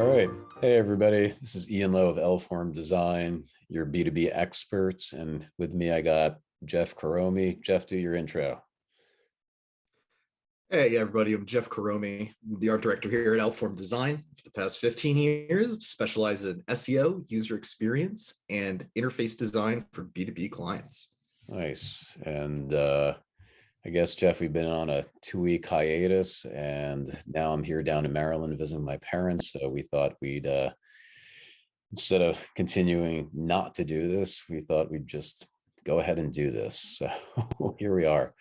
right. Hey, everybody. This is Ian Lowe of L-Form Design, your B2B experts. And with me, I got Jeff Karomi. Jeff, do your intro. Hey, everybody. I'm Jeff Karomi, the art director here at L-Form Design. For the past 15 years, specialize in SEO, user experience, and interface design for B2B clients. Nice. And I guess, Jeff, we've been on a 2-week hiatus, and now I'm here down in Maryland visiting my parents. So we thought we'd, instead of continuing not to do this, we thought we'd just go ahead and do this. So here we are.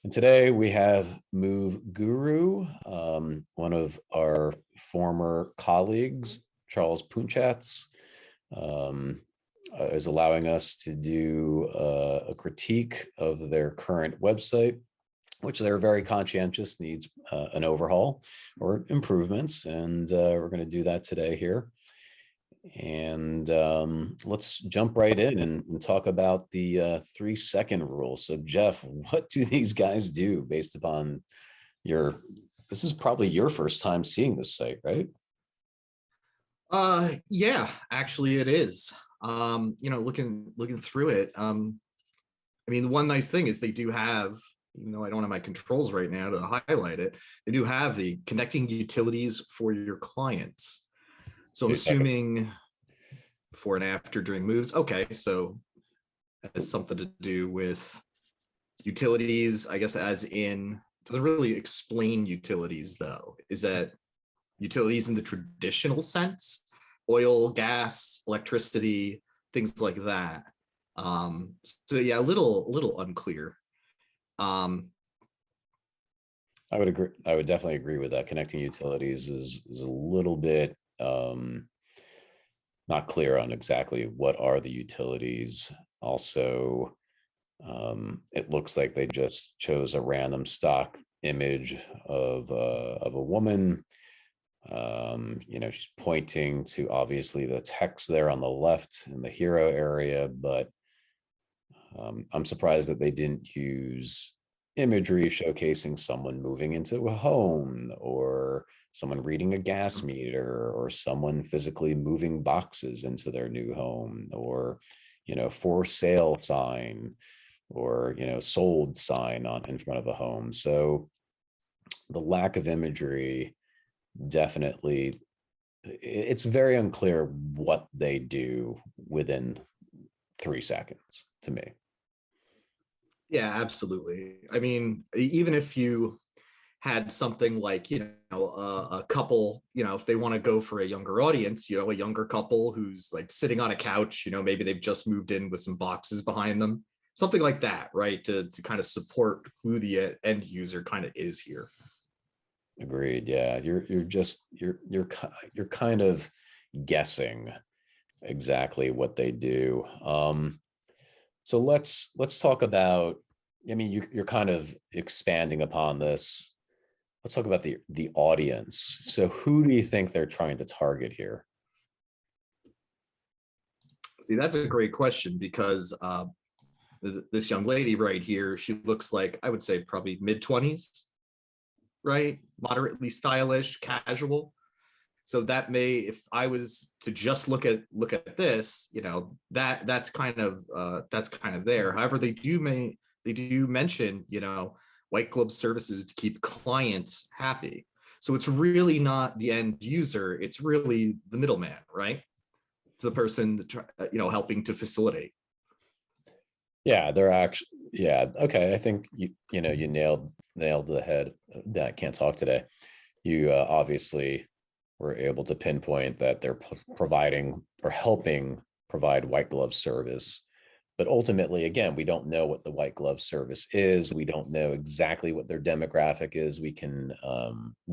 And today we have Move Guru, one of our former colleagues, Charles Punchatz, is allowing us to do a critique of their current website, which they're very conscientious needs an overhaul or improvements. And we're going to do that today here. And let's jump right in and talk about the 3-second rule. So Jeff, what do these guys do based upon this is probably your first time seeing this site, right? Yeah, actually it is. Looking through it, I mean, the one nice thing is they do have, even though I don't have my controls right now to highlight it, they do have the connecting utilities for your clients. So I'm assuming before and after during moves. Okay, so it has something to do with utilities, I guess, as in, doesn't really explain utilities though. Is that utilities in the traditional sense? Oil, gas, electricity, things like that. So yeah, a little unclear. I would agree. I would definitely agree with that. Connecting utilities is a little bit not clear on exactly what are the utilities. Also, it looks like they just chose a random stock image of a woman. She's pointing to obviously the text there on the left in the hero area, but I'm surprised that they didn't use imagery showcasing someone moving into a home, or someone reading a gas meter, or someone physically moving boxes into their new home, or for sale sign, or sold sign on in front of a home. So the lack of imagery, definitely, it's very unclear what they do within 3 seconds to me. Yeah, absolutely. I mean, even if you had something like, a couple, if they want to go for a younger audience, a younger couple who's like sitting on a couch, maybe they've just moved in with some boxes behind them, something like that, right? To kind of support who the end user kind of is here. Agreed. Yeah, you're kind of guessing exactly what they do. So let's talk about. I mean, you're kind of expanding upon this. Let's talk about the audience. So who do you think they're trying to target here? See, that's a great question, because this young lady right here, she looks like, I would say probably mid-20s, right? Moderately stylish, casual. So that may, if I was to just look at this, that's kind of there. However, they do mention, white glove services to keep clients happy. So it's really not the end user, it's really the middleman, right? It's the person that, helping to facilitate. Yeah, they're actually, yeah. Okay. I think you nailed the head. That can't talk today. You obviously were able to pinpoint that they're providing or helping provide white glove service. But ultimately, again, we don't know what the white glove service is. We don't know exactly what their demographic is. We can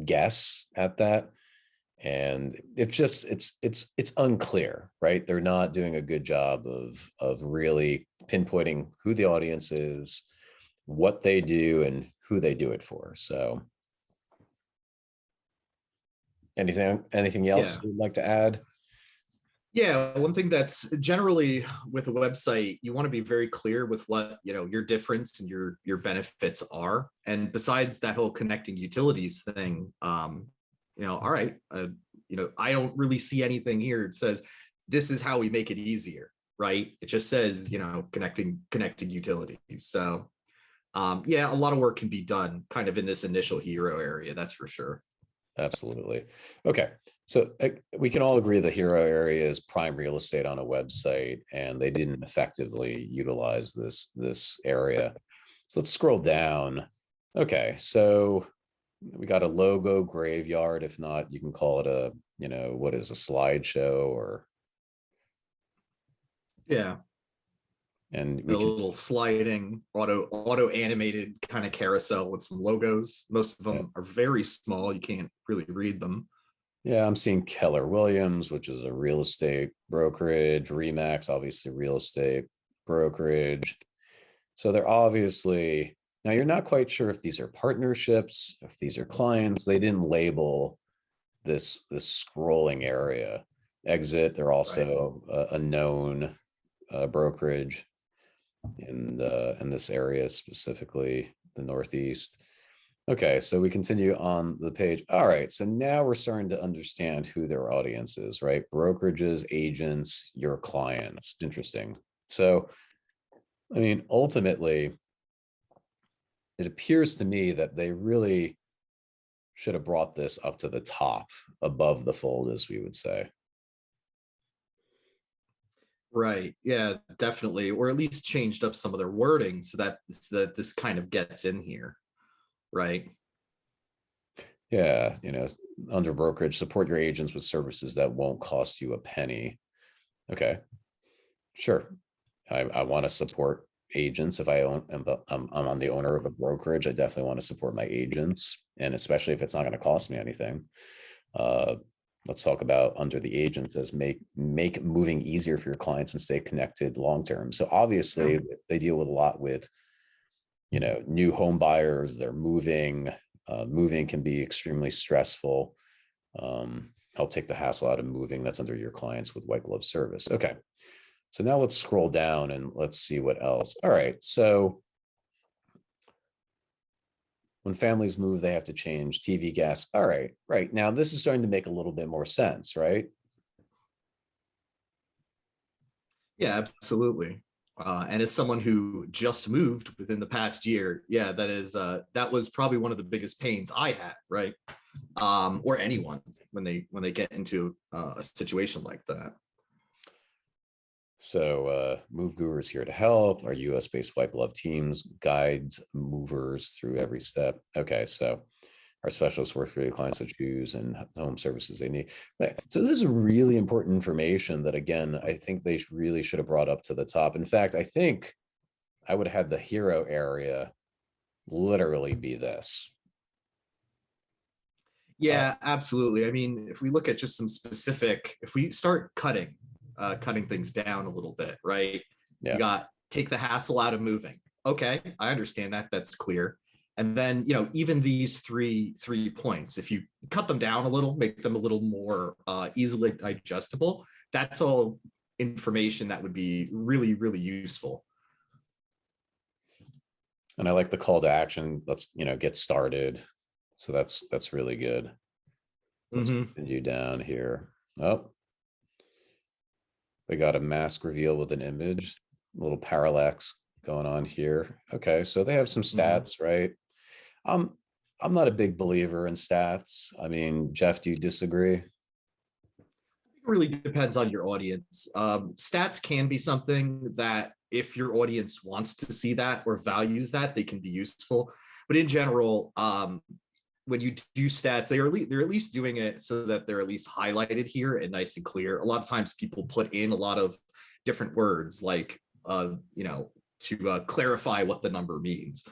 guess at that. And it's unclear, right? They're not doing a good job of really pinpointing who the audience is, what they do, and who they do it for. So anything else you'd like to add? Yeah, one thing that's generally with a website, you want to be very clear with what, your difference and your benefits are. And besides that whole connecting utilities thing, all right, I don't really see anything here. It says, this is how we make it easier, right? It just says, connecting utilities. So yeah, a lot of work can be done kind of in this initial hero area, that's for sure. Absolutely. Okay. So we can all agree the hero area is prime real estate on a website, and they didn't effectively utilize this area. So let's scroll down. Okay. So we got a logo graveyard. If not, you can call it a, what is a slideshow, or, Yeah, and a we can, little sliding auto animated kind of carousel with some logos. Most of yeah, them are very small. You can't really read them. yeah, I'm seeing Keller Williams, which is a real estate brokerage, Remax, obviously real estate brokerage. So they're obviously, now you're not quite sure if these are partnerships, if these are clients. They didn't label this scrolling area. Exit, they're Right. also a known brokerage in this area, specifically the Northeast. Okay, so we continue on the page. All right, so now we're starting to understand who their audience is, right? Brokerages, agents, your clients. Interesting. So, I mean, ultimately, it appears to me that they really should have brought this up to the top, above the fold, as we would say. Right. Yeah, definitely. Or at least changed up some of their wording so that this kind of gets in here. Right. Yeah, under brokerage, support your agents with services that won't cost you a penny. Okay, sure. I want to support agents. If I own, I'm on the owner of a brokerage, I definitely want to support my agents, and especially if it's not going to cost me anything. Uh, let's talk about under the agents as make moving easier for your clients and stay connected long term. So obviously, they deal with a lot with new home buyers. They're moving. Moving can be extremely stressful. Help take the hassle out of moving. That's under your clients with white glove service. Okay. So now let's scroll down and let's see what else. All right. So when families move, they have to change TV, gas. All right. Right. Now this is starting to make a little bit more sense, right? Yeah, absolutely. And as someone who just moved within the past year, yeah, that was probably one of the biggest pains I had, right? Or anyone when they get into a situation like that. So Move Guru is here to help. Our US based white glove teams guides movers through every step. Okay. So our specialists work for the clients to choose and home services they need. So this is really important information that, again, I think they really should have brought up to the top. In fact, I think I would have had the hero area literally be this. Yeah, absolutely. I mean, if we look at just some specific, if we start cutting things down a little bit, right? You Yeah. got take the hassle out of moving. Okay, I understand that. That's clear. And then, even these three points, if you cut them down a little, make them a little more easily digestible, that's all information that would be really, really useful. And I like the call to action. Let's, get started. So that's really good. Let's Mm-hmm. continue down here. Oh, we got a mask reveal with an image, a little parallax going on here. Okay, so they have some Mm-hmm. stats, right? Um, I'm not a big believer in stats. I mean, Jeff, do you disagree? It really depends on your audience. Stats can be something that if your audience wants to see that or values that, they can be useful. But in general, when you do stats, they're at least doing it so that they're at least highlighted here and nice and clear. A lot of times people put in a lot of different words like to clarify what the number means.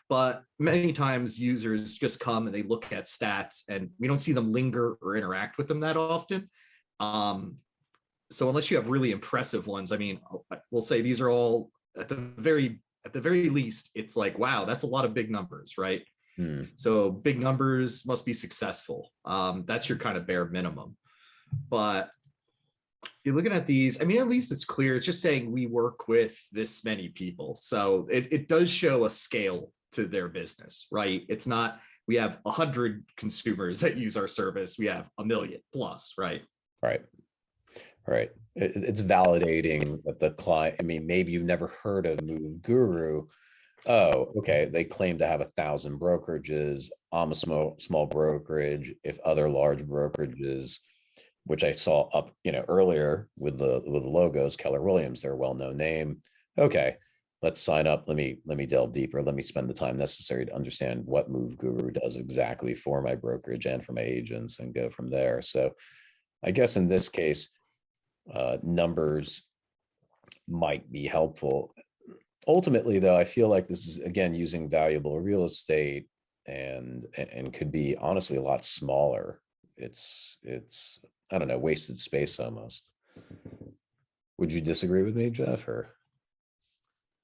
But many times users just come and they look at stats and we don't see them linger or interact with them that often. Um, so unless you have really impressive ones, I mean, we'll say these are all at the very least, it's like, wow, that's a lot of big numbers, right? Hmm. So big numbers must be successful. That's your kind of bare minimum. But you're looking at these, I mean, at least it's clear. It's just saying we work with this many people. So it does show a scale to their business, right? It's not we have 100 consumers that use our service. We have a million plus, right? Right. Right. It's validating that the client, I mean, maybe you've never heard of Move Guru. Oh, okay. They claim to have 1,000 brokerages. I'm a small brokerage. If other large brokerages, which I saw up, earlier with the logos, Keller Williams, they're a well-known name. Okay, let's sign up. Let me delve deeper. Let me spend the time necessary to understand what Move Guru does exactly for my brokerage and for my agents, and go from there. So I guess in this case, numbers might be helpful. Ultimately, though, I feel like this is, again, using valuable real estate, and could be honestly a lot smaller. It's I don't know, wasted space almost. Would you disagree with me, Jeff? Or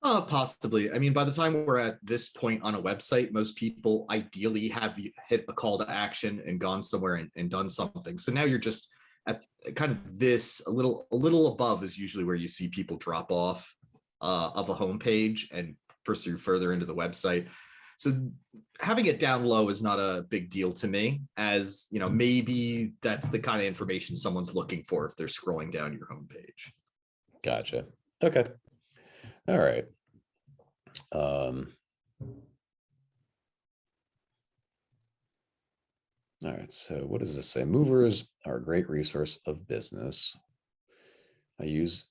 Possibly. I mean, by the time we're at this point on a website, most people ideally have hit a call to action and gone somewhere and done something. So now you're just at kind of this a little above is usually where you see people drop off of a homepage and pursue further into the website. So having it down low is not a big deal to me, as maybe that's the kind of information someone's looking for if they're scrolling down your homepage. gotcha. Okay. All right. All right. So what does this say? Movers are a great resource of business.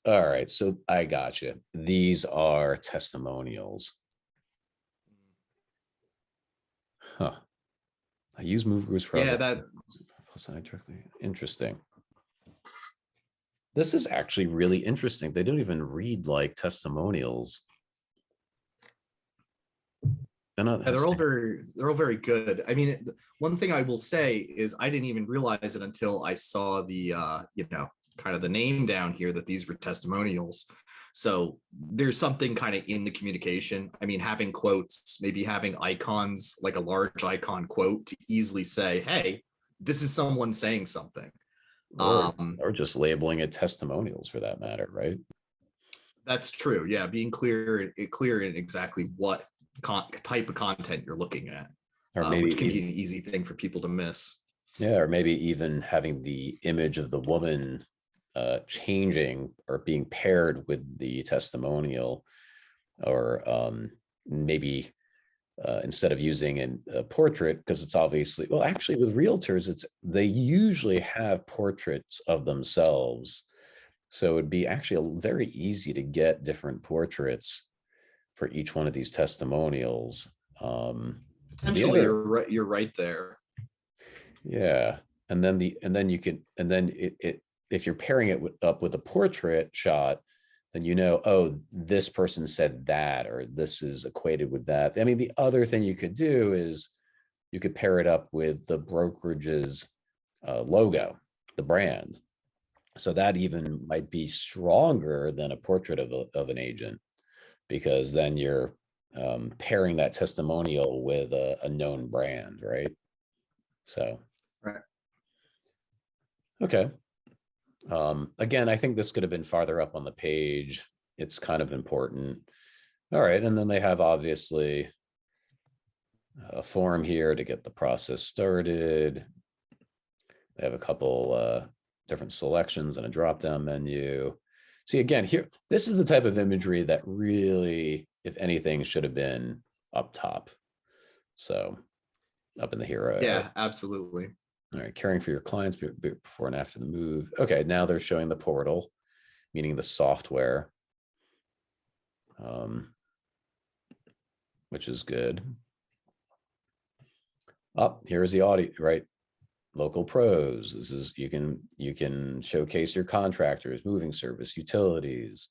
All right. So I got you. These are testimonials. Huh. I use Movers for Yeah, other that directly. Interesting. This is actually really interesting. They don't even read like testimonials. they're all very good. I mean, one thing I will say is I didn't even realize it until I saw the kind of the name down here that these were testimonials. So there's something kind of in the communication. I mean, having quotes, maybe having icons, like a large icon quote to easily say, hey, this is someone saying something. Or just labeling it testimonials for that matter, right? That's true. Yeah, being clear in exactly what type of content you're looking at, Or maybe which can be an easy thing for people to miss. Yeah, or maybe even having the image of the woman changing or being paired with the testimonial, or maybe instead of using a portrait, because it's obviously, well, actually with realtors, they usually have portraits of themselves. So it'd be actually very easy to get different portraits for each one of these testimonials. Potentially, you're right there. Yeah. And then if you're pairing it up with a portrait shot, then oh, this person said that, or this is equated with that. I mean, the other thing you could do is you could pair it up with the brokerage's logo, the brand. So that even might be stronger than a portrait of an agent, because then you're pairing that testimonial with a known brand, right? So, right. Okay. Again, I think this could have been farther up on the page. It's kind of important. All right. And then they have obviously a form here to get the process started. They have a couple different selections and a drop-down menu. See, again, here, this is the type of imagery that really, if anything, should have been up top. So up in the hero. Yeah, absolutely. All right, caring for your clients before and after the move. Okay, now they're showing the portal, meaning the software, which is good. Here's the audit, right? Local pros. This is, you can showcase your contractors, moving service, utilities.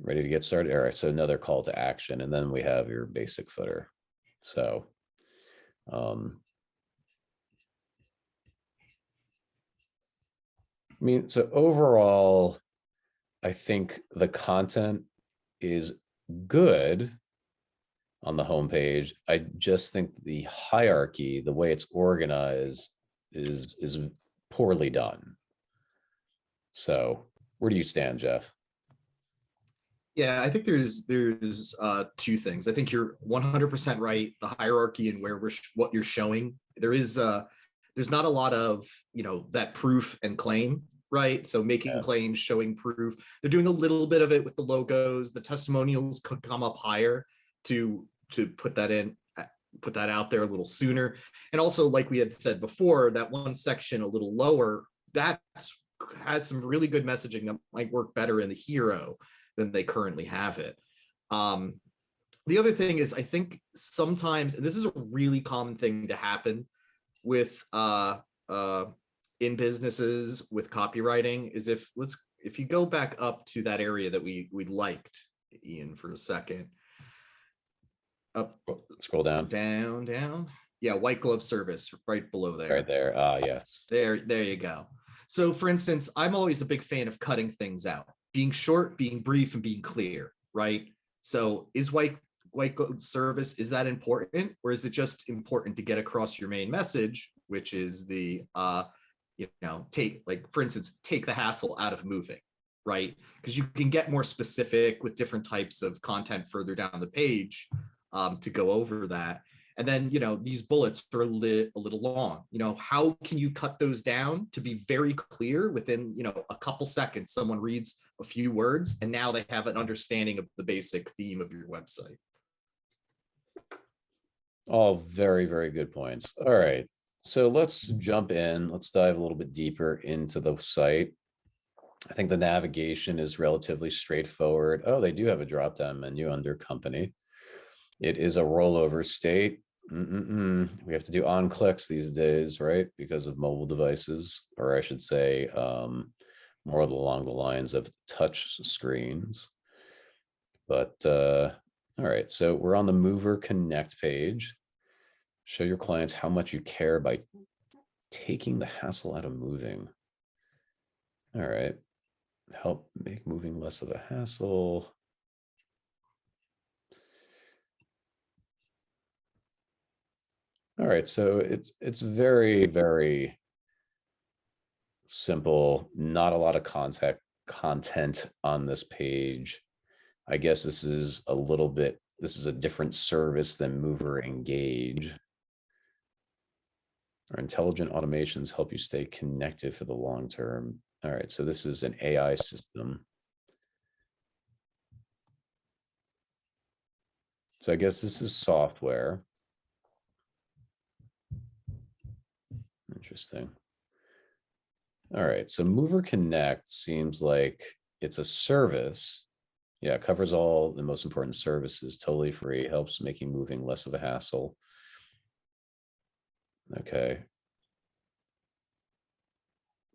Ready to get started. All right, so another call to action, and then we have your basic footer. So I mean, so overall, I think the content is good on the homepage. I just think the hierarchy, the way it's organized, is poorly done. So where do you stand, Jeff? Yeah, I think there's two things. I think you're 100% right. The hierarchy and where what you're showing, there's not a lot of, that proof and claim, right? So making Yeah. claims, showing proof. They're doing a little bit of it with the logos. The testimonials could come up higher to put that out there a little sooner. And also, like we had said before, that one section a little lower, that has some really good messaging that might work better in the hero than they currently have it. Um, the other thing is, I think sometimes, and this is a really common thing to happen with in businesses with copywriting, is if you go back up to that area that we liked, Ian, for a second, up, Scroll down down, yeah, white glove service right below right there. there. Ah, yes. There you go. So, for instance, I'm always a big fan of cutting things out, being short, being brief, and being clear, right? So, is white glove service, is that important, or is it just important to get across your main message, which is take, like, for instance, take the hassle out of moving, right? Because you can get more specific with different types of content further down the page, to go over that. And then, these bullets are a little long. How can you cut those down to be very clear within, a couple seconds? Someone reads a few words and now they have an understanding of the basic theme of your website. All very, very good points. All right. So let's jump in. Let's dive a little bit deeper into the site. I think the navigation is relatively straightforward. Oh, they do have a drop-down menu under company. It is a rollover state. We have to do on clicks these days, right? Because of mobile devices, or I should say, more along the lines of touch screens. But all right, so we're on the Mover Connect page. Show your clients how much you care by taking the hassle out of moving. All right, help make moving less of a hassle. All right, so it's very, very simple. Not a lot of content on this page. I guess this is a different service than Mover Engage. Our intelligent automations help you stay connected for the long term. All right, so this is an AI system. So I guess this is software. Interesting. All right, so Mover Connect seems like it's a service. Yeah, it covers all the most important services, totally free, helps making moving less of a hassle. Okay.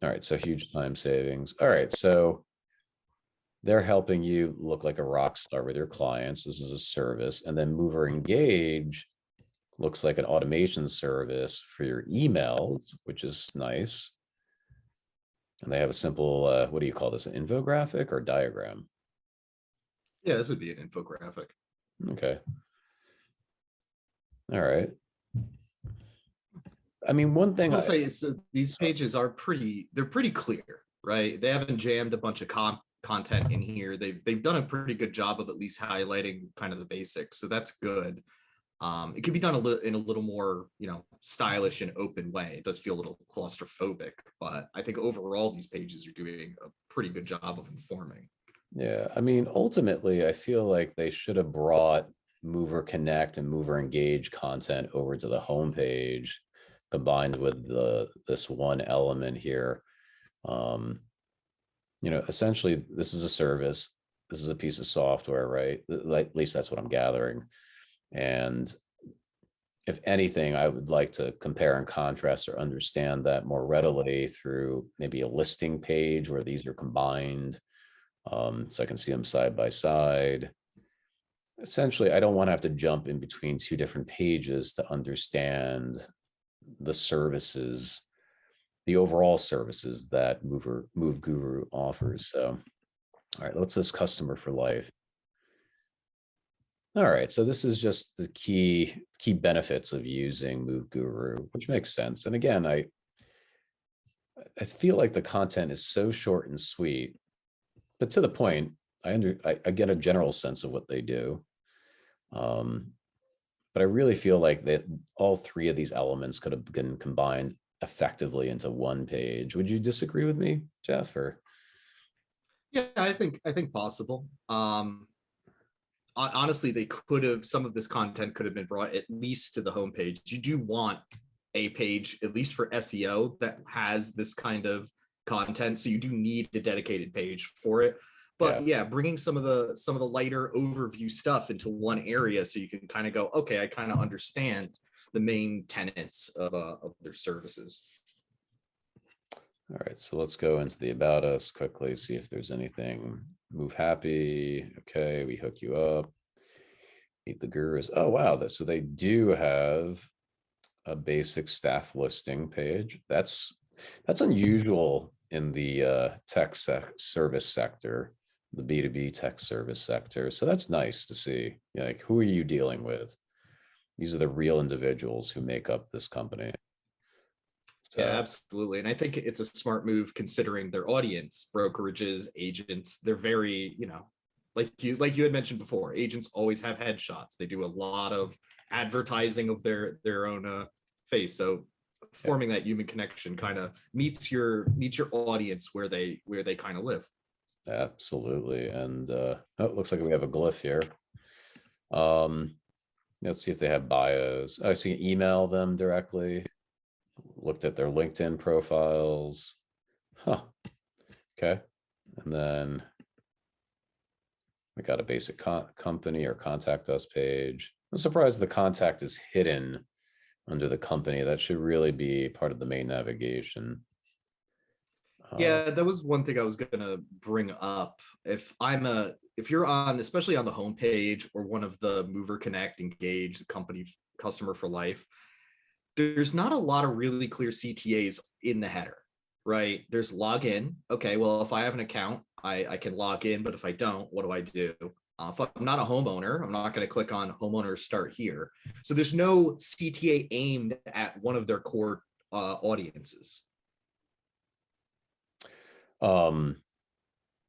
All right, so huge time savings. All right, so they're helping you look like a rock star with your clients. This is a service. And then Mover Engage looks like an automation service for your emails, which is nice. And they have a simple, what do you call this, an infographic or diagram? Yeah, this would be an infographic. Okay. All right. I mean, one thing I'll say is, these pages are they're pretty clear, right? They haven't jammed a bunch of content in here. They've done a pretty good job of at least highlighting kind of the basics, so that's good. It could be done in a little more, stylish and open way. It does feel a little claustrophobic, but I think overall these pages are doing a pretty good job of informing. Yeah, I mean, ultimately, I feel like they should have brought Mover Connect and Mover Engage content over to the homepage, combined with this one element here. Essentially, this is a service. This is a piece of software, right? At least that's what I'm gathering. And if anything, I would like to compare and contrast or understand that more readily through maybe a listing page where these are combined, so I can see them side by side. Essentially, I don't want to have to jump in between two different pages to understand the services, the overall services that Move Guru offers. So, all right, what's this customer for life? All right, so this is just the key benefits of using Move Guru, which makes sense. And again, I feel like the content is so short and sweet, but to the point. I get a general sense of what they do. Um, but I really feel like that all three of these elements could have been combined effectively into one page. Would you disagree with me, Jeff? Or Yeah, I think possible. Honestly, they could have, some of this content could have been brought at least to the homepage. You do want a page, at least for SEO, that has this kind of content. So you do need a dedicated page for it. yeah, But yeah, bringing some of the lighter overview stuff into one area, so you can kind of go, okay, I kind of understand the main tenets of their services. all right. So let's go into the about us quickly, see if there's anything. Move happy. Okay, we hook you up. Meet the gurus. Oh wow, so they do have a basic staff listing page. That's unusual in the service sector, the B2B tech service sector. So that's nice to see. Like, who are you dealing with? These are the real individuals who make up this company. Yeah, So absolutely. And I think it's a smart move considering their audience, brokerages, agents, they're very, like you had mentioned before, agents always have headshots. They do a lot of advertising of their own face. So yeah, forming that human connection kind of meets your audience where they kind of live. absolutely. And oh, it looks like we have a glyph here. Um, let's see if they have bios. Oh, so you can email them directly. Looked at their LinkedIn profiles. Huh. Okay. And then we got a basic company or contact us page. I'm surprised the contact is hidden under the company. That should really be part of the main navigation. Yeah, that was one thing I was gonna bring up. If you're on, especially on the homepage or one of the Mover Connect, Engage, the company customer for life, there's not a lot of really clear CTAs in the header, right? There's login. Okay, well, if I have an account, I can log in, but if I don't, what do I do? If I'm not a homeowner, I'm not going to click on homeowner start here. So there's no CTA aimed at one of their core audiences. um,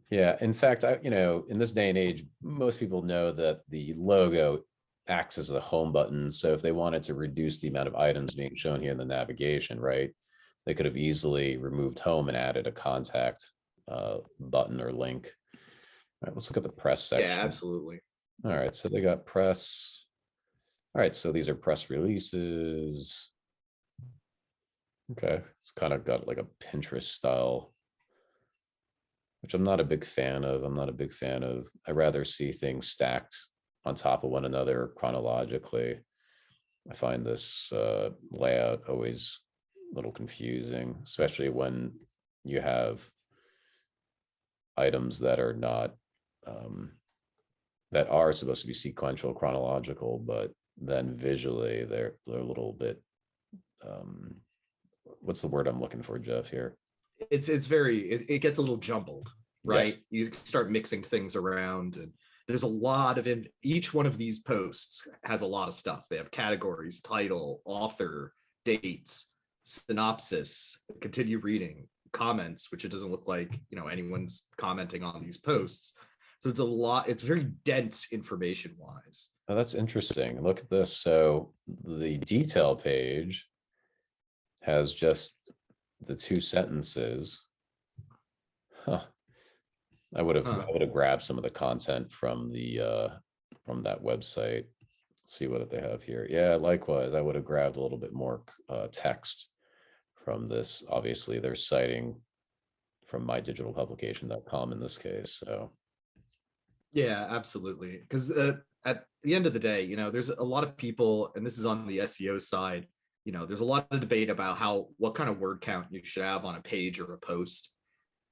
yeah, in fact, in this day and age, most people know that the logo acts as a home button. So if they wanted to reduce the amount of items being shown here in the navigation, right, they could have easily removed home and added a contact button or link. All right, let's look at the press Yeah, section. absolutely. All right, so they got press. All right, so these are press releases. Okay, it's kind of got like a Pinterest style, which I'm not a big fan of. I rather see things stacked on top of one another chronologically. I find this layout always a little confusing, especially when you have items that are not that are supposed to be sequential, chronological, but then visually they're a little bit. What's the word I'm looking for, Jeff? Here, It gets a little jumbled, right? yes. You start mixing things around, and there's a lot of each one of these posts has a lot of stuff. They have categories, title, author, dates, synopsis, continue reading, comments, which it doesn't look like anyone's commenting on these posts. So it's a lot. It's very dense information wise. Oh, that's interesting. Look at this. So the detail page has just the two sentences. Huh. I would have grabbed some of the content from that website. Let's see what they have here. Yeah, likewise, I would have grabbed a little bit more text from this. Obviously, they're citing from mydigitalpublication.com in this case. So Yeah, absolutely. Because at the end of the day, there's a lot of people, and this is on the SEO side. There's a lot of debate about what kind of word count you should have on a page or a post.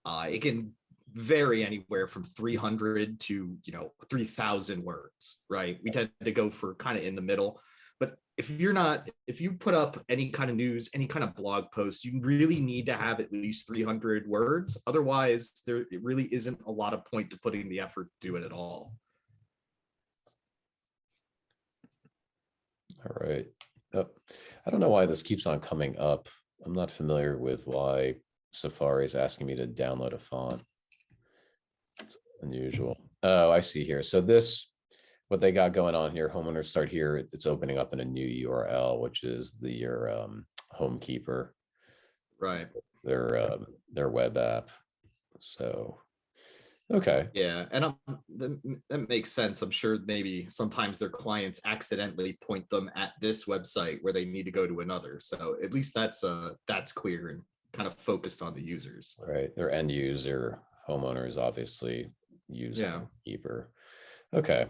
It can vary anywhere from 300 to 3,000 words, right? We tend to go for kind of in the middle. But if you put up any kind of news, any kind of blog post, you really need to have at least 300 words. Otherwise, it really isn't a lot of point to putting the effort to do it at all. all right. Oh, I don't know why this keeps on coming up. I'm not familiar with why Safari is asking me to download a font. It's unusual. Oh, I see here. So this, what they got going on here, homeowners start here. It's opening up in a new URL, which is your Homekeeper, Right. their web app. So okay, Yeah, and that makes sense. I'm sure maybe sometimes their clients accidentally point them at this website where they need to go to another. So at least that's clear and kind of focused on the users. right. Their end user homeowners obviously use Yeah. Homekeeper. Okay.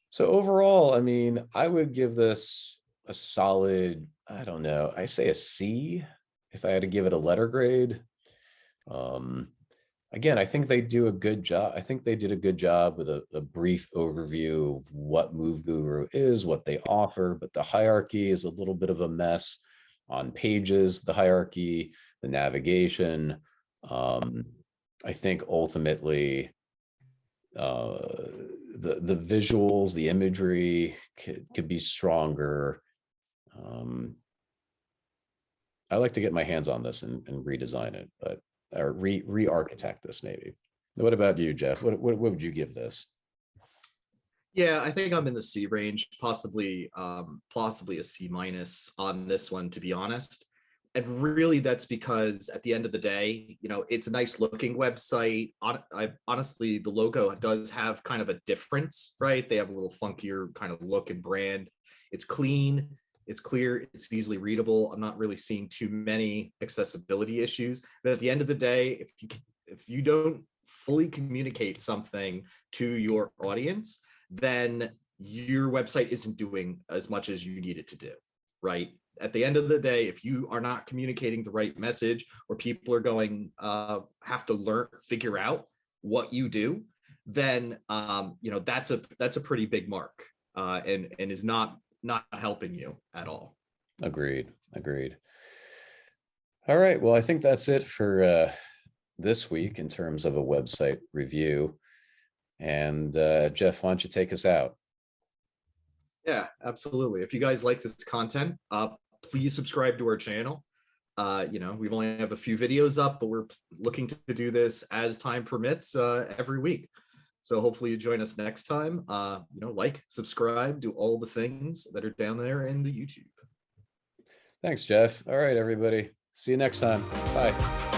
So overall, I mean, I would give this a solid, I don't know, I say a C if I had to give it a letter grade. Um, Again, I think they do a good job. I think they did a good job with a brief overview of what Move Guru is, what they offer, but the hierarchy is a little bit of a mess on pages, the hierarchy, the navigation. Um, I think ultimately the visuals, the imagery could be stronger. I like to get my hands on this and redesign it, but or re-architect this maybe. What about you, Jeff? What would you give this? Yeah, I think I'm in the C range, possibly a C minus on this one, to be honest. And really, that's because at the end of the day, it's a nice looking website. Honestly, the logo does have kind of a difference, right? They have a little funkier kind of look and brand. It's clean, it's clear, it's easily readable. I'm not really seeing too many accessibility issues. But at the end of the day, if you don't fully communicate something to your audience, then your website isn't doing as much as you need it to do, right? At the end of the day, if you are not communicating the right message, or people are going have to figure out what you do, then that's a pretty big mark, and is not helping you at all. Agreed. Agreed. All right. Well, I think that's it for this week in terms of a website review. And Jeff, why don't you take us out? Yeah, absolutely. If you guys like this content, please subscribe to our channel. We've only have a few videos up, but we're looking to do this as time permits every week. So hopefully you join us next time. Like, subscribe, do all the things that are down there in the YouTube. Thanks, Jeff. All right, everybody. See you next time. Bye.